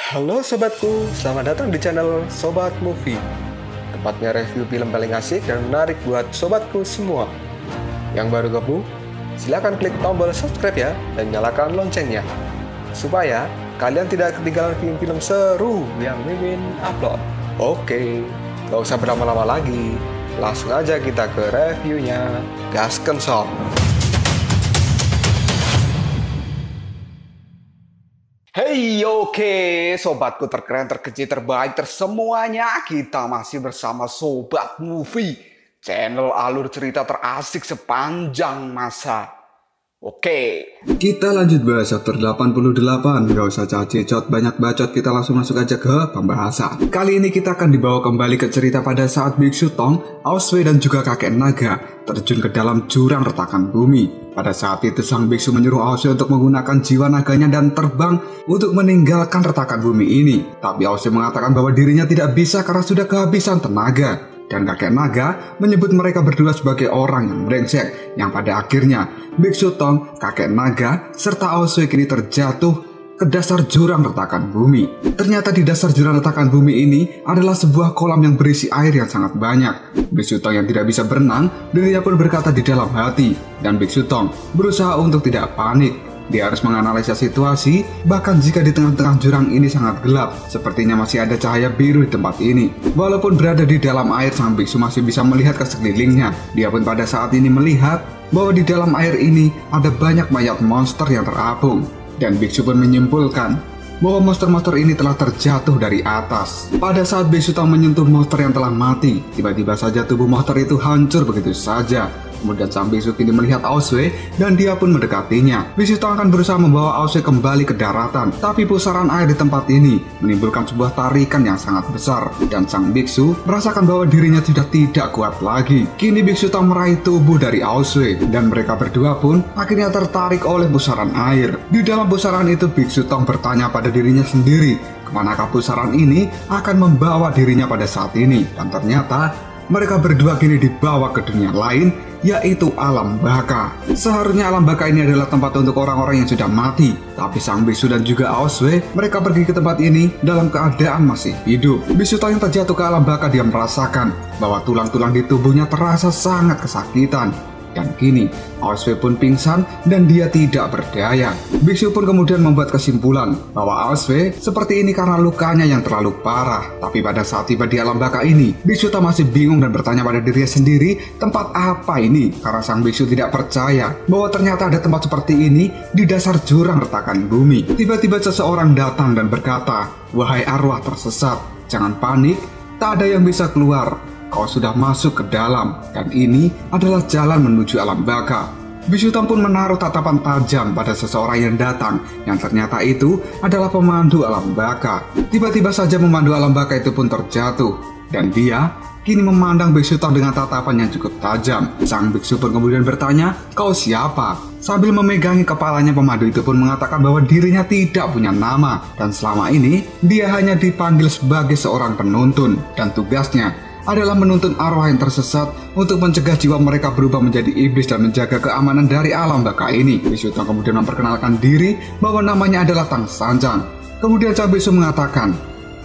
Halo sobatku, selamat datang di channel Sobat Movie. Tempatnya review film paling asik dan menarik buat sobatku semua. Yang baru gabung, silahkan klik tombol subscribe ya dan nyalakan loncengnya, supaya kalian tidak ketinggalan film-film seru yang Mimin upload. Oke, gak usah berlama-lama lagi, langsung aja kita ke reviewnya. Gasken sob. Hey, oke, sobatku terkeren, terkecil, terbaik, tersemuanya. Kita masih bersama Sobat Movie, channel alur cerita terasik sepanjang masa. Oke, kita lanjut bahas chapter 88. Gak usah cacicot banyak bacot, kita langsung masuk aja ke pembahasan. Kali ini kita akan dibawa kembali ke cerita pada saat Biksu Tong, Aoswee dan juga kakek naga terjun ke dalam jurang retakan bumi. Pada saat itu sang biksu menyuruh Aoswee untuk menggunakan jiwa naganya dan terbang untuk meninggalkan retakan bumi ini. Tapi Aoswee mengatakan bahwa dirinya tidak bisa karena sudah kehabisan tenaga. Dan kakek naga menyebut mereka berdua sebagai orang yang brengsek, yang pada akhirnya Biksu Tong, kakek naga, serta Aoswee kini terjatuh ke dasar jurang retakan bumi. Ternyata di dasar jurang retakan bumi ini adalah sebuah kolam yang berisi air yang sangat banyak. Biksu Tong yang tidak bisa berenang, dirinya pun berkata di dalam hati. Dan Biksu Tong berusaha untuk tidak panik. Dia harus menganalisa situasi, bahkan jika di tengah-tengah jurang ini sangat gelap, sepertinya masih ada cahaya biru di tempat ini. Walaupun berada di dalam air, sang biksu masih bisa melihat ke sekelilingnya. Dia pun pada saat ini melihat bahwa di dalam air ini ada banyak mayat monster yang terapung. Dan biksu pun menyimpulkan bahwa monster-monster ini telah terjatuh dari atas. Pada saat Biksu Tong menyentuh monster yang telah mati, tiba-tiba saja tubuh monster itu hancur begitu saja. Kemudian sang biksu kini melihat Aoswee dan dia pun mendekatinya. Biksu Tong akan berusaha membawa Aoswee kembali ke daratan, tapi pusaran air di tempat ini menimbulkan sebuah tarikan yang sangat besar. Dan sang biksu merasakan bahwa dirinya sudah tidak kuat lagi. Kini Biksu Tong meraih tubuh dari Aoswee dan mereka berdua pun akhirnya tertarik oleh pusaran air. Di dalam pusaran itu Biksu Tong bertanya pada dirinya sendiri, kemanakah pusaran ini akan membawa dirinya pada saat ini. Dan ternyata mereka berdua kini dibawa ke dunia lain, yaitu alam baka. Seharusnya alam baka ini adalah tempat untuk orang-orang yang sudah mati, tapi sang biksu dan juga Aoswee mereka pergi ke tempat ini dalam keadaan masih hidup. Biksu Tong yang terjatuh ke alam baka, dia merasakan bahwa tulang-tulang di tubuhnya terasa sangat kesakitan. Dan kini Aoswee pun pingsan dan dia tidak berdaya. Biksu pun kemudian membuat kesimpulan bahwa Aoswee seperti ini karena lukanya yang terlalu parah. Tapi pada saat tiba di alam baka ini, Biksu Tong masih bingung dan bertanya pada dirinya sendiri, tempat apa ini? Karena sang biksu tidak percaya bahwa ternyata ada tempat seperti ini di dasar jurang retakan bumi. Tiba-tiba seseorang datang dan berkata, "Wahai arwah tersesat, jangan panik, tak ada yang bisa keluar. Kau sudah masuk ke dalam, dan ini adalah jalan menuju alam baka." Biksu Tong pun menaruh tatapan tajam pada seseorang yang datang, yang ternyata itu adalah pemandu alam baka. Tiba-tiba saja pemandu alam baka itu pun terjatuh, dan dia kini memandang Biksu Tong dengan tatapan yang cukup tajam. Sang biksu pun kemudian bertanya, "Kau siapa?" Sambil memegangi kepalanya, pemandu itu pun mengatakan bahwa dirinya tidak punya nama, dan selama ini dia hanya dipanggil sebagai seorang penuntun, dan tugasnya adalah menuntun arwah yang tersesat untuk mencegah jiwa mereka berubah menjadi iblis dan menjaga keamanan dari alam baka ini. Biksu Tong kemudian memperkenalkan diri bahwa namanya adalah Tang Sanjang. Kemudian sang biksu mengatakan,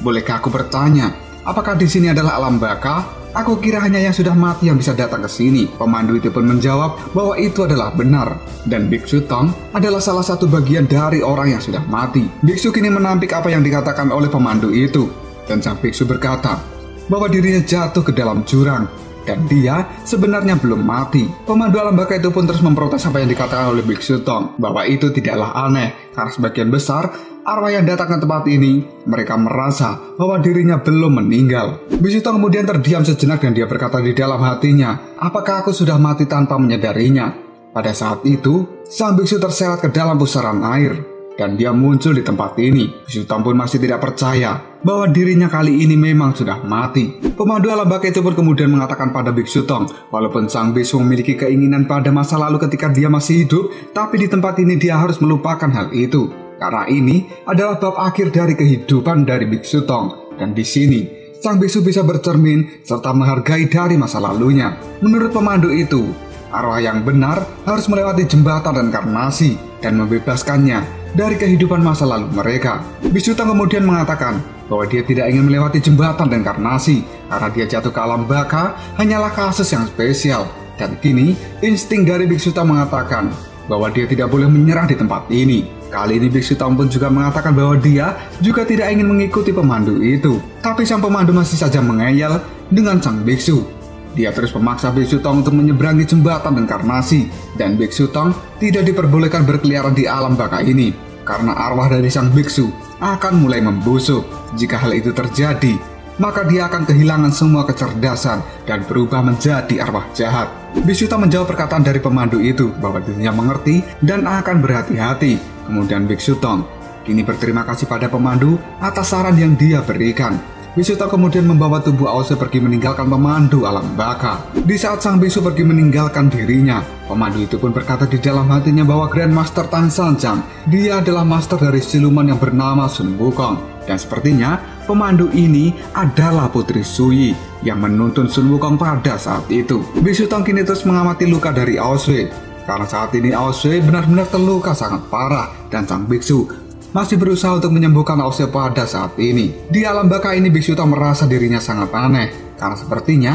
"Bolehkah aku bertanya, apakah di sini adalah alam baka? Aku kira hanya yang sudah mati yang bisa datang ke sini." Pemandu itu pun menjawab bahwa itu adalah benar, dan Biksu Tong adalah salah satu bagian dari orang yang sudah mati. Biksu kini menampik apa yang dikatakan oleh pemandu itu, dan sang biksu berkata bahwa dirinya jatuh ke dalam jurang dan dia sebenarnya belum mati. Pemandu alam baka itu pun terus memprotes apa yang dikatakan oleh Biksu Tong, bahwa itu tidaklah aneh karena sebagian besar arwah yang datang ke tempat ini mereka merasa bahwa dirinya belum meninggal. Biksu Tong kemudian terdiam sejenak dan dia berkata di dalam hatinya, "Apakah aku sudah mati tanpa menyadarinya?" Pada saat itu sang biksu terseret ke dalam pusaran air dan dia muncul di tempat ini. Biksu Tong pun masih tidak percaya bahwa dirinya kali ini memang sudah mati. Pemandu alam baka itu pun kemudian mengatakan pada Biksu Tong, walaupun sang biksu memiliki keinginan pada masa lalu ketika dia masih hidup, tapi di tempat ini dia harus melupakan hal itu. Karena ini adalah bab akhir dari kehidupan dari Biksu Tong. Dan di sini sang biksu bisa bercermin serta menghargai dari masa lalunya. Menurut pemandu itu, arwah yang benar harus melewati jembatan reinkarnasi dan membebaskannya dari kehidupan masa lalu mereka. Biksu Tong kemudian mengatakan bahwa dia tidak ingin melewati jembatan reinkarnasi karena dia jatuh ke alam baka hanyalah kasus yang spesial. Dan kini insting dari Biksu Tong mengatakan bahwa dia tidak boleh menyerah di tempat ini. Kali ini Biksu Tong pun juga mengatakan bahwa dia juga tidak ingin mengikuti pemandu itu. Tapi sang pemandu masih saja mengeyel dengan sang biksu. Dia terus memaksa Biksu Tong untuk menyeberangi jembatan reinkarnasi, dan Biksu Tong tidak diperbolehkan berkeliaran di alam baka ini karena arwah dari sang biksu akan mulai membusuk. Jika hal itu terjadi, maka dia akan kehilangan semua kecerdasan dan berubah menjadi arwah jahat. Biksu Tong menjawab perkataan dari pemandu itu bahwa dirinya mengerti dan akan berhati-hati. Kemudian Biksu Tong kini berterima kasih pada pemandu atas saran yang dia berikan. Biksu Tong kemudian membawa tubuh Aosway pergi meninggalkan pemandu alam baka. Di saat sang biksu pergi meninggalkan dirinya, pemandu itu pun berkata di dalam hatinya bahwa Grandmaster Tan Sanjang, dia adalah master dari siluman yang bernama Sun Wukong. Dan sepertinya pemandu ini adalah Putri Suyi yang menuntun Sun Wukong pada saat itu. Biksu Tong kini terus mengamati luka dari Aosway, karena saat ini Aosway benar-benar terluka sangat parah dan sang biksu masih berusaha untuk menyembuhkan Aosway pada saat ini. Di alam baka ini Biksu Tong merasa dirinya sangat aneh karena sepertinya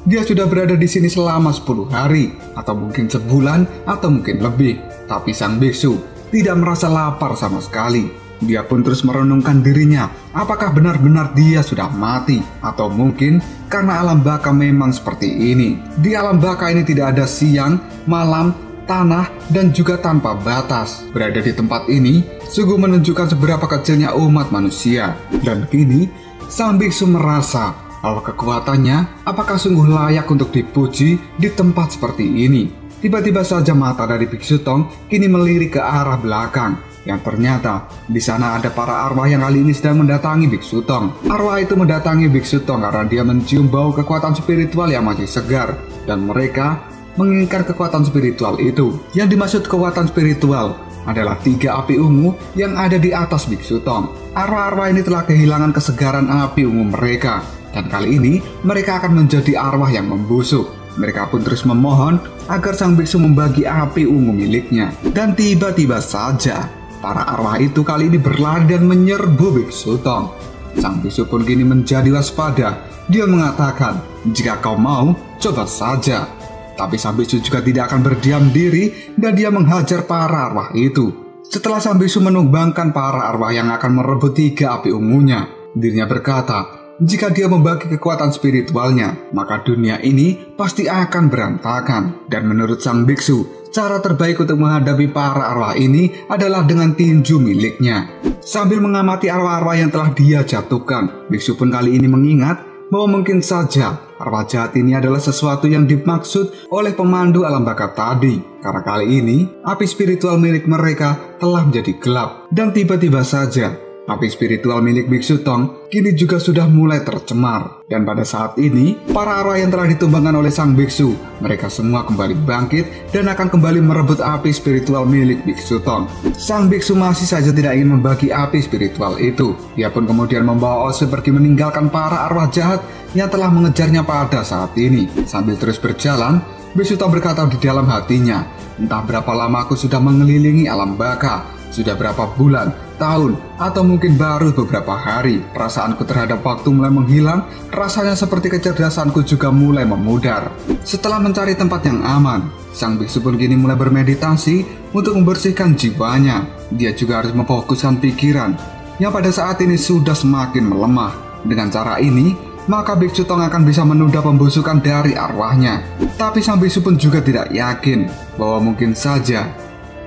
dia sudah berada di sini selama 10 hari atau mungkin sebulan atau mungkin lebih. Tapi sang biksu tidak merasa lapar sama sekali. Dia pun terus merenungkan dirinya, apakah benar-benar dia sudah mati atau mungkin karena alam baka memang seperti ini. Di alam baka ini tidak ada siang, malam, tanah, dan juga tanpa batas. Berada di tempat ini sungguh menunjukkan seberapa kecilnya umat manusia. Dan kini sang biksu merasa bahwa kekuatannya apakah sungguh layak untuk dipuji di tempat seperti ini. Tiba-tiba saja mata dari Biksu Tong kini melirik ke arah belakang, yang ternyata di sana ada para arwah yang kali ini sedang mendatangi Biksu Tong. Arwah itu mendatangi Biksu Tong karena dia mencium bau kekuatan spiritual yang masih segar, dan mereka menginginkan kekuatan spiritual itu. Yang dimaksud kekuatan spiritual adalah 3 api ungu yang ada di atas Biksu Tong. Arwah-arwah ini telah kehilangan kesegaran api ungu mereka, dan kali ini mereka akan menjadi arwah yang membusuk. Mereka pun terus memohon agar sang biksu membagi api ungu miliknya. Dan tiba-tiba saja para arwah itu kali ini berlari dan menyerbu Biksu Tong. Sang biksu pun kini menjadi waspada. Dia mengatakan, jika kau mau, coba saja. Tapi sang biksu juga tidak akan berdiam diri dan dia menghajar para arwah itu. Setelah sang biksu menumbangkan para arwah yang akan merebut 3 api ungunya, dirinya berkata, jika dia membagi kekuatan spiritualnya, maka dunia ini pasti akan berantakan. Dan menurut sang biksu, cara terbaik untuk menghadapi para arwah ini adalah dengan tinju miliknya. Sambil mengamati arwah-arwah yang telah dia jatuhkan, biksu pun kali ini mengingat bahwa mungkin saja arwah jahat ini adalah sesuatu yang dimaksud oleh pemandu alam baka tadi. Karena kali ini, api spiritual milik mereka telah menjadi gelap. Dan tiba-tiba saja, api spiritual milik Biksu Tong kini juga sudah mulai tercemar. Dan pada saat ini, para arwah yang telah ditumbangkan oleh sang biksu, mereka semua kembali bangkit dan akan kembali merebut api spiritual milik Biksu Tong. Sang biksu masih saja tidak ingin membagi api spiritual itu. Dia pun kemudian membawa Aosway pergi meninggalkan para arwah jahat yang telah mengejarnya pada saat ini. Sambil terus berjalan, Biksu Tong berkata di dalam hatinya, entah berapa lama aku sudah mengelilingi alam baka, sudah berapa bulan, tahun, atau mungkin baru beberapa hari. Perasaanku terhadap waktu mulai menghilang, rasanya seperti kecerdasanku juga mulai memudar. Setelah mencari tempat yang aman, sang biksu pun kini mulai bermeditasi untuk membersihkan jiwanya. Dia juga harus memfokuskan pikiran yang pada saat ini sudah semakin melemah. Dengan cara ini, maka Biksu Tong akan bisa menunda pembusukan dari arwahnya. Tapi sang biksu pun juga tidak yakin bahwa mungkin saja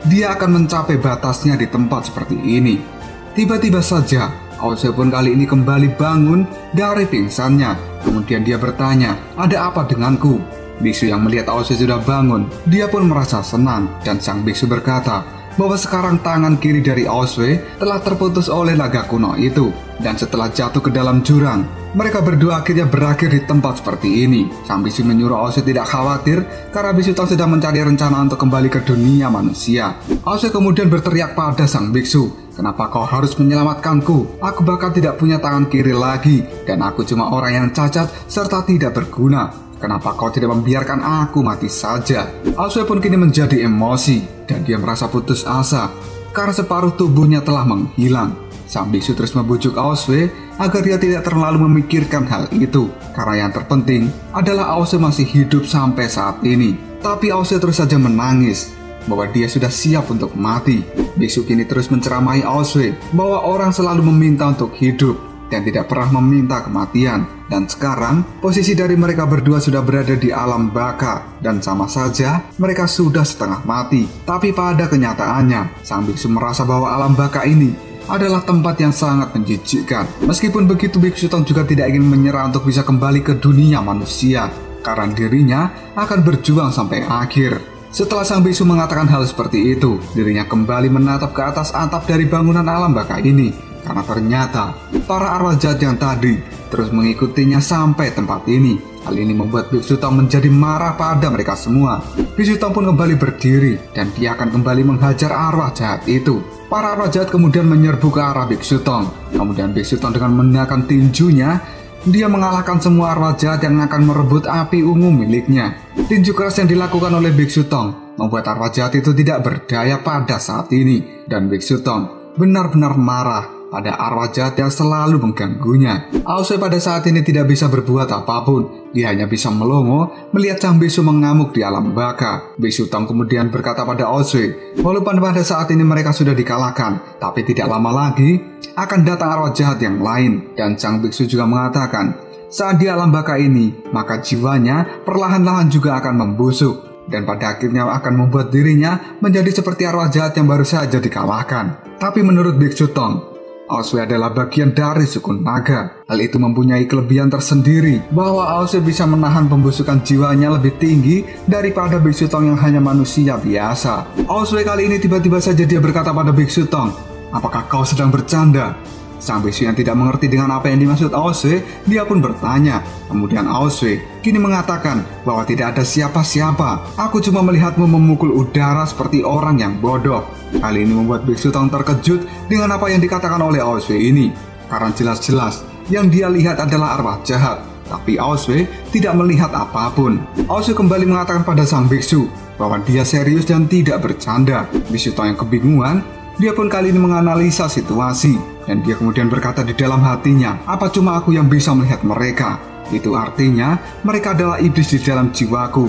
dia akan mencapai batasnya di tempat seperti ini. Tiba-tiba saja, Aosway pun kali ini kembali bangun dari pingsannya. Kemudian dia bertanya, ada apa denganku? Biksu yang melihat Aosway sudah bangun, dia pun merasa senang. Dan sang biksu berkata bahwa sekarang tangan kiri dari Aosway telah terputus oleh naga kuno itu. Dan setelah jatuh ke dalam jurang, mereka berdua akhirnya berakhir di tempat seperti ini. Sang biksu menyuruh Aosway tidak khawatir karena Biksu Tong sedang mencari rencana untuk kembali ke dunia manusia. Aosway kemudian berteriak pada sang biksu, kenapa kau harus menyelamatkanku? Aku bahkan tidak punya tangan kiri lagi, dan aku cuma orang yang cacat serta tidak berguna. Kenapa kau tidak membiarkan aku mati saja? Aosway pun kini menjadi emosi dan dia merasa putus asa karena separuh tubuhnya telah menghilang. Sang biksu terus membujuk Aoswe agar dia tidak terlalu memikirkan hal itu, karena yang terpenting adalah Aoswe masih hidup sampai saat ini. Tapi Aoswe terus saja menangis bahwa dia sudah siap untuk mati. Biksu kini terus menceramahi Aoswe bahwa orang selalu meminta untuk hidup dan tidak pernah meminta kematian. Dan sekarang posisi dari mereka berdua sudah berada di alam baka, dan sama saja mereka sudah setengah mati. Tapi pada kenyataannya, sang biksu merasa bahwa alam baka ini adalah tempat yang sangat menjijikkan. Meskipun begitu, Biksu Tong juga tidak ingin menyerah untuk bisa kembali ke dunia manusia, karena dirinya akan berjuang sampai akhir. Setelah sang biksu mengatakan hal seperti itu, dirinya kembali menatap ke atas atap dari bangunan alam baka ini, karena ternyata para arwah jahat yang tadi terus mengikutinya sampai tempat ini. Hal ini membuat Biksu Tong menjadi marah pada mereka semua. Biksu Tong pun kembali berdiri dan dia akan kembali menghajar arwah jahat itu. Para arwah jahat kemudian menyerbu ke arah Biksu Tong. Kemudian Biksu Tong dengan menggunakan tinjunya, dia mengalahkan semua arwah jahat yang akan merebut api ungu miliknya. Tinju keras yang dilakukan oleh Biksu Tong membuat arwah jahat itu tidak berdaya pada saat ini. Dan Biksu Tong benar-benar marah pada arwah jahat yang selalu mengganggunya. Aoswe pada saat ini tidak bisa berbuat apapun. Dia hanya bisa melongo melihat sang biksu mengamuk di alam baka. Biksu Tong kemudian berkata pada Aoswe, walaupun pada saat ini mereka sudah dikalahkan, tapi tidak lama lagi akan datang arwah jahat yang lain. Dan sang biksu juga mengatakan, saat di alam baka ini, maka jiwanya perlahan-lahan juga akan membusuk, dan pada akhirnya akan membuat dirinya menjadi seperti arwah jahat yang baru saja dikalahkan. Tapi menurut Biksu Tong, Aoswe adalah bagian dari suku naga. Hal itu mempunyai kelebihan tersendiri, bahwa Aoswe bisa menahan pembusukan jiwanya lebih tinggi daripada Biksu Tong yang hanya manusia biasa. Aoswe kali ini tiba-tiba saja dia berkata pada Biksu Tong, apakah kau sedang bercanda? Sang biksu yang tidak mengerti dengan apa yang dimaksud Aoswe, dia pun bertanya. Kemudian Aoswe kini mengatakan bahwa tidak ada siapa-siapa. Aku cuma melihatmu memukul udara seperti orang yang bodoh. Kali ini membuat Biksu Tong terkejut dengan apa yang dikatakan oleh Aoswe ini, karena jelas-jelas yang dia lihat adalah arwah jahat. Tapi Aoswe tidak melihat apapun. Aoswe kembali mengatakan pada sang biksu bahwa dia serius dan tidak bercanda. Biksu Tong yang kebingungan, dia pun kali ini menganalisa situasi. Dan dia kemudian berkata di dalam hatinya, apa cuma aku yang bisa melihat mereka? Itu artinya mereka adalah iblis di dalam jiwaku,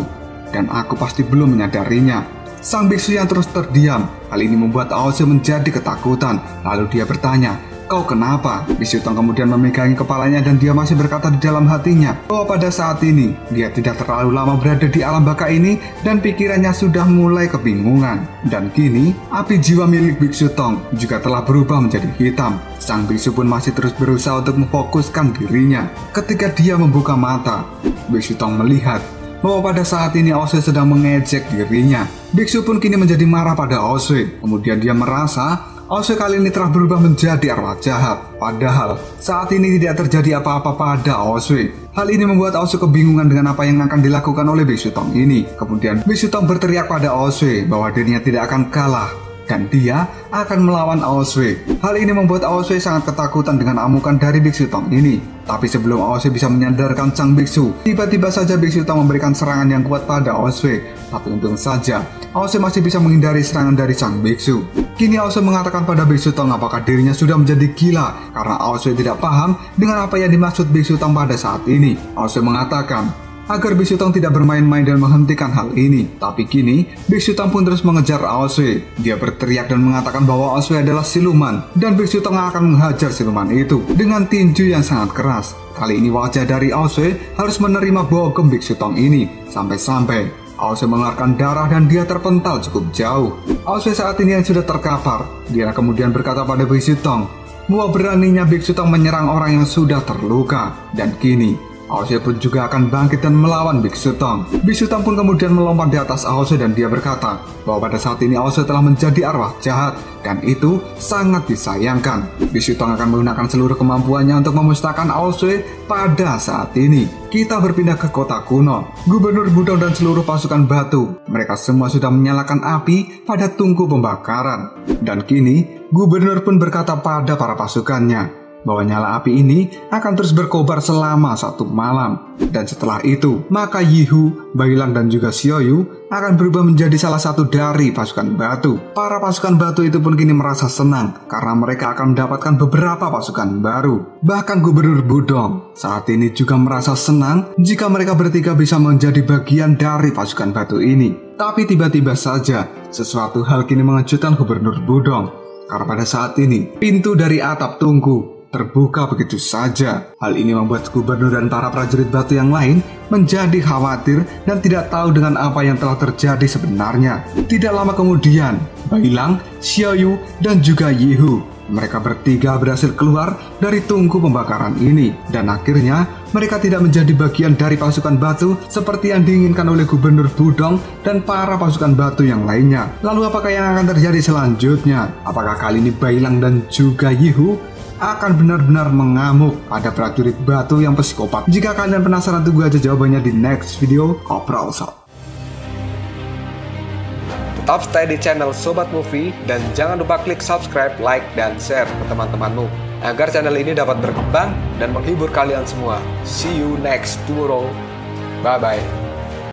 dan aku pasti belum menyadarinya. Sang biksu yang terus terdiam, hal ini membuat Aoswe menjadi ketakutan. Lalu dia bertanya, kau kenapa? Biksu Tong kemudian memegangi kepalanya dan dia masih berkata di dalam hatinya bahwa pada saat ini dia tidak terlalu lama berada di alam baka ini dan pikirannya sudah mulai kebingungan. Dan kini api jiwa milik Biksu Tong juga telah berubah menjadi hitam. Sang biksu pun masih terus berusaha untuk memfokuskan dirinya. Ketika dia membuka mata, Biksu Tong melihat bahwa pada saat ini Aoswe sedang mengejek dirinya. Biksu pun kini menjadi marah pada Aoswe. Kemudian dia merasa Aoswe kali ini telah berubah menjadi arwah jahat. Padahal saat ini tidak terjadi apa-apa pada Aoswe. Hal ini membuat Aoswe kebingungan dengan apa yang akan dilakukan oleh Biksu Tong ini. Kemudian Biksu Tong berteriak pada Aoswe bahwa dirinya tidak akan kalah dan dia akan melawan Aoswe. Hal ini membuat Aoswe sangat ketakutan dengan amukan dari Biksu Tong ini. Tapi sebelum Aoswe bisa menyadarkan sang biksu, tiba-tiba saja Biksu Tong memberikan serangan yang kuat pada Aoswe. Tapi untung saja Aoswe masih bisa menghindari serangan dari sang biksu. Kini Aoswe mengatakan pada Biksu Tong apakah dirinya sudah menjadi gila, karena Aoswe tidak paham dengan apa yang dimaksud Biksu Tong pada saat ini. Aoswe mengatakan agar Biksu Tong tidak bermain-main dan menghentikan hal ini. Tapi kini Biksu Tong pun terus mengejar Aoswe. Dia berteriak dan mengatakan bahwa Aoswe adalah siluman, dan Biksu Tong akan menghajar siluman itu dengan tinju yang sangat keras. Kali ini wajah dari Aoswe harus menerima bogem Biksu Tong ini, sampai-sampai Aoswe mengeluarkan darah dan dia terpental cukup jauh. Aoswe saat ini yang sudah terkapar, dia kemudian berkata pada Biksu Tong bahwa beraninya Biksu Tong menyerang orang yang sudah terluka. Dan kini Aoswe pun juga akan bangkit dan melawan Biksu Tong. Biksu Tong pun kemudian melompat di atas Aoswe dan dia berkata bahwa pada saat ini Aoswe telah menjadi arwah jahat, dan itu sangat disayangkan. Biksu Tong akan menggunakan seluruh kemampuannya untuk memusnahkan Aoswe pada saat ini. Kita berpindah ke kota kuno. Gubernur Budong dan seluruh pasukan batu, mereka semua sudah menyalakan api pada tungku pembakaran. Dan kini gubernur pun berkata pada para pasukannya bahwa nyala api ini akan terus berkobar selama 1 malam. Dan setelah itu, maka Yihu, Bailang dan juga Xiaoyu akan berubah menjadi salah satu dari pasukan batu. Para pasukan batu itu pun kini merasa senang karena mereka akan mendapatkan beberapa pasukan baru. Bahkan Gubernur Budong saat ini juga merasa senang jika mereka bertiga bisa menjadi bagian dari pasukan batu ini. Tapi tiba-tiba saja sesuatu hal kini mengejutkan Gubernur Budong. Karena pada saat ini, pintu dari atap tungku terbuka begitu saja. Hal ini membuat gubernur dan para prajurit batu yang lain menjadi khawatir dan tidak tahu dengan apa yang telah terjadi sebenarnya. Tidak lama kemudian, Bailang, Xiaoyu, dan juga Yihu, mereka bertiga berhasil keluar dari tungku pembakaran ini. Dan akhirnya, mereka tidak menjadi bagian dari pasukan batu seperti yang diinginkan oleh Gubernur Budong dan para pasukan batu yang lainnya. Lalu apakah yang akan terjadi selanjutnya? Apakah kali ini Bailang dan juga Yihu akan benar-benar mengamuk pada prajurit batu yang psikopat? Jika kalian penasaran, tunggu aja jawabannya di next video Kopral Shop. Tetap stay di channel Sobat Movie dan jangan lupa klik subscribe, like, dan share ke teman-temanmu agar channel ini dapat berkembang dan menghibur kalian semua. See you next tomorrow. Bye-bye.